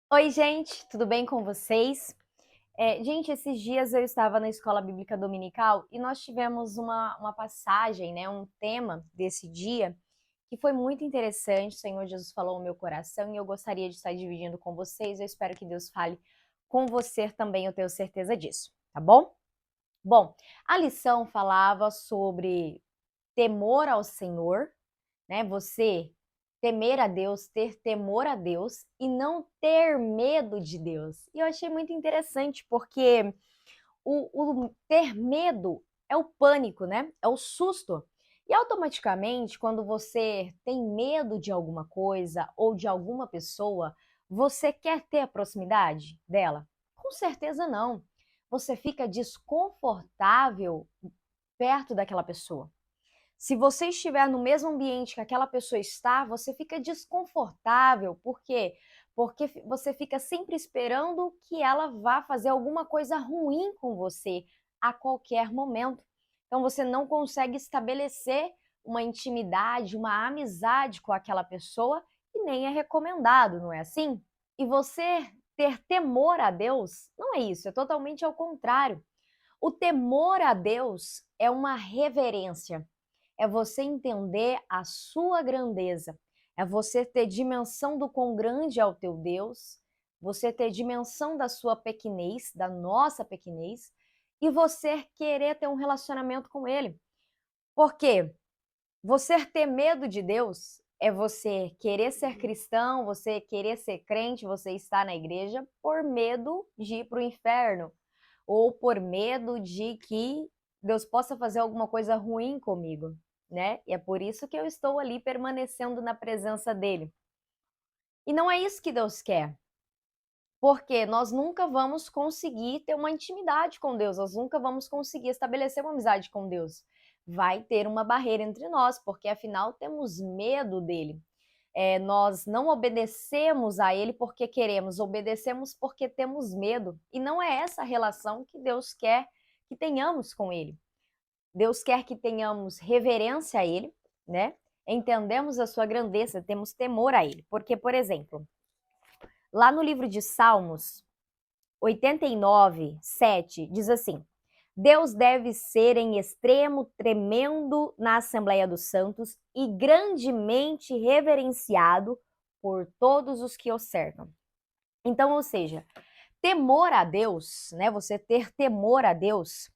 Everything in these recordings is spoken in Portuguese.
Oi, gente, tudo bem com vocês? Gente, esses dias eu estava na escola bíblica dominical e nós tivemos uma passagem, né, um tema desse dia que foi muito interessante. O Senhor Jesus falou ao meu coração e eu gostaria de estar dividindo com vocês. Eu espero que Deus fale com você também, eu tenho certeza disso, tá bom? Bom, a lição falava sobre temor ao Senhor, né? Você temer a Deus, ter temor a Deus e não ter medo de Deus. E eu achei muito interessante porque o ter medo é o pânico, né? É o susto. E automaticamente, quando você tem medo de alguma coisa ou de alguma pessoa, você quer ter a proximidade dela? Com certeza não. Você fica desconfortável perto daquela pessoa. Se você estiver no mesmo ambiente que aquela pessoa está, você fica desconfortável. Por quê? Porque você fica sempre esperando que ela vá fazer alguma coisa ruim com você a qualquer momento. Então você não consegue estabelecer uma intimidade, uma amizade com aquela pessoa e nem é recomendado, não é assim? E você ter temor a Deus não é isso, é totalmente ao contrário. O temor a Deus é uma reverência, é você entender a sua grandeza, é você ter dimensão do quão grande é o teu Deus, você ter dimensão da sua pequenez, da nossa pequenez, e você querer ter um relacionamento com Ele. Porque você ter medo de Deus é você querer ser cristão, você querer ser crente, você estar na igreja por medo de ir para o inferno ou por medo de que Deus possa fazer alguma coisa ruim comigo, né? E é por isso que eu estou ali permanecendo na presença dele. E não é isso que Deus quer, porque nós nunca vamos conseguir ter uma intimidade com Deus, nós nunca vamos conseguir estabelecer uma amizade com Deus. Vai ter uma barreira entre nós, porque afinal temos medo dele. Nós não obedecemos a Ele porque queremos, obedecemos porque temos medo. E não é essa a relação que Deus quer que tenhamos com Ele. Deus quer que tenhamos reverência a Ele, né? Entendemos a sua grandeza, temos temor a Ele. Porque, por exemplo, lá no livro de Salmos 89, 7, diz assim: Deus deve ser em extremo tremendo na Assembleia dos Santos e grandemente reverenciado por todos os que o cercam. Então, ou seja, temor a Deus, né? Você ter temor a Deus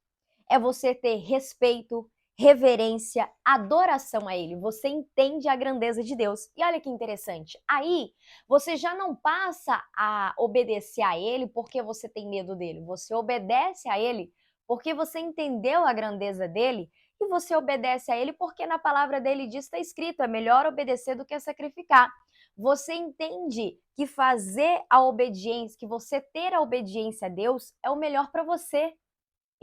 é você ter respeito, reverência, adoração a Ele. Você entende a grandeza de Deus. E olha que interessante. Aí você já não passa a obedecer a Ele porque você tem medo dele. Você obedece a Ele porque você entendeu a grandeza dele e você obedece a Ele porque na palavra dele diz, está escrito, é melhor obedecer do que sacrificar. Você entende que fazer a obediência, que você ter a obediência a Deus é o melhor para você.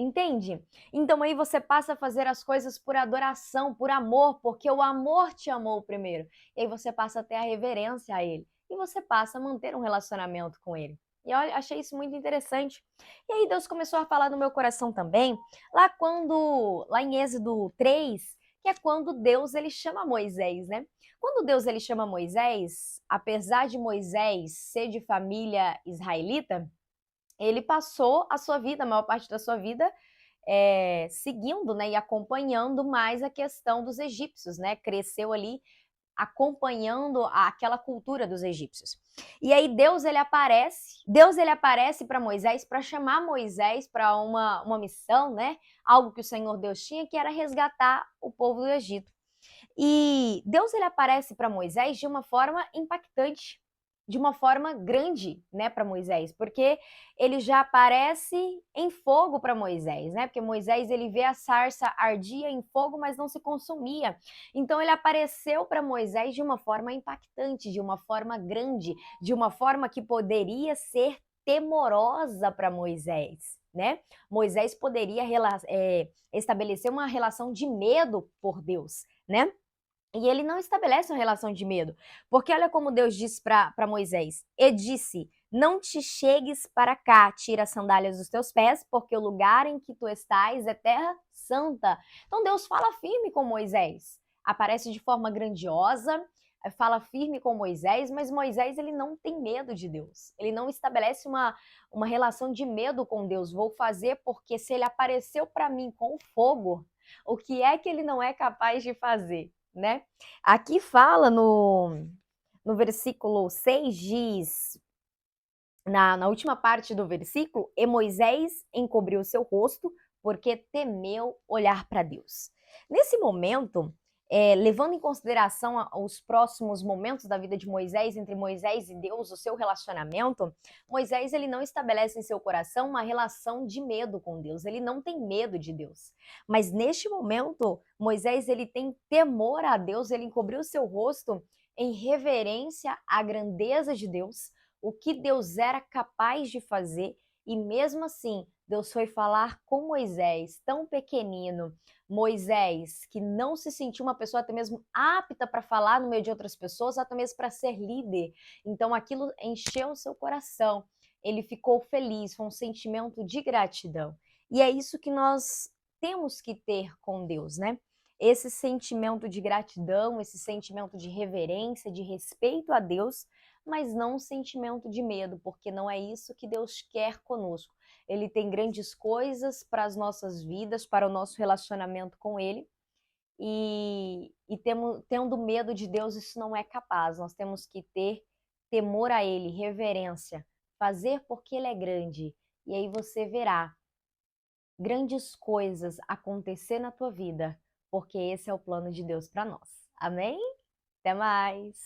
Entende? Então aí você passa a fazer as coisas por adoração, por amor, porque o amor te amou primeiro. E aí você passa a ter a reverência a ele. E você passa a manter um relacionamento com ele. E olha, achei isso muito interessante. E aí Deus começou a falar no meu coração também, lá em Êxodo 3, que é quando Deus ele chama Moisés, né? Quando Deus ele chama Moisés, apesar de Moisés ser de família israelita, ele passou a sua vida, a maior parte da sua vida, seguindo, né, e acompanhando mais a questão dos egípcios, né? Cresceu ali acompanhando aquela cultura dos egípcios. E aí Deus ele aparece para Moisés para chamar Moisés para uma missão, né? Algo que o Senhor Deus tinha, que era resgatar o povo do Egito. E Deus ele aparece para Moisés de uma forma impactante, de uma forma grande, né, para Moisés, porque ele já aparece em fogo para Moisés, né? Porque Moisés ele vê a sarça ardia em fogo, mas não se consumia. Então ele apareceu para Moisés de uma forma impactante, de uma forma grande, de uma forma que poderia ser temorosa para Moisés, né? Moisés poderia estabelecer uma relação de medo por Deus, né? E ele não estabelece uma relação de medo, porque olha como Deus disse para Moisés: E disse: Não te chegues para cá, tira as sandálias dos teus pés, porque o lugar em que tu estás é terra santa. Então Deus fala firme com Moisés, aparece de forma grandiosa, fala firme com Moisés, mas Moisés ele não tem medo de Deus. Ele não estabelece uma relação de medo com Deus. Vou fazer porque se ele apareceu para mim com fogo, o que é que ele não é capaz de fazer, né? Aqui fala no versículo 6, diz, na última parte do versículo, e Moisés encobriu seu rosto porque temeu olhar para Deus. Nesse momento, levando em consideração os próximos momentos da vida de Moisés, entre Moisés e Deus, o seu relacionamento, Moisés ele não estabelece em seu coração uma relação de medo com Deus, ele não tem medo de Deus. Mas neste momento, Moisés ele tem temor a Deus, ele encobriu seu rosto em reverência à grandeza de Deus, o que Deus era capaz de fazer, e mesmo assim, Deus foi falar com Moisés, tão pequenino, Moisés, que não se sentiu uma pessoa até mesmo apta para falar no meio de outras pessoas, até mesmo para ser líder. Então aquilo encheu o seu coração, ele ficou feliz, foi um sentimento de gratidão. E é isso que nós temos que ter com Deus, né? Esse sentimento de gratidão, esse sentimento de reverência, de respeito a Deus, mas não um sentimento de medo, porque não é isso que Deus quer conosco. Ele tem grandes coisas para as nossas vidas, para o nosso relacionamento com Ele, tendo medo de Deus, isso não é capaz. Nós temos que ter temor a Ele, reverência, fazer porque Ele é grande. E aí você verá grandes coisas acontecer na tua vida, porque esse é o plano de Deus para nós. Amém? Até mais!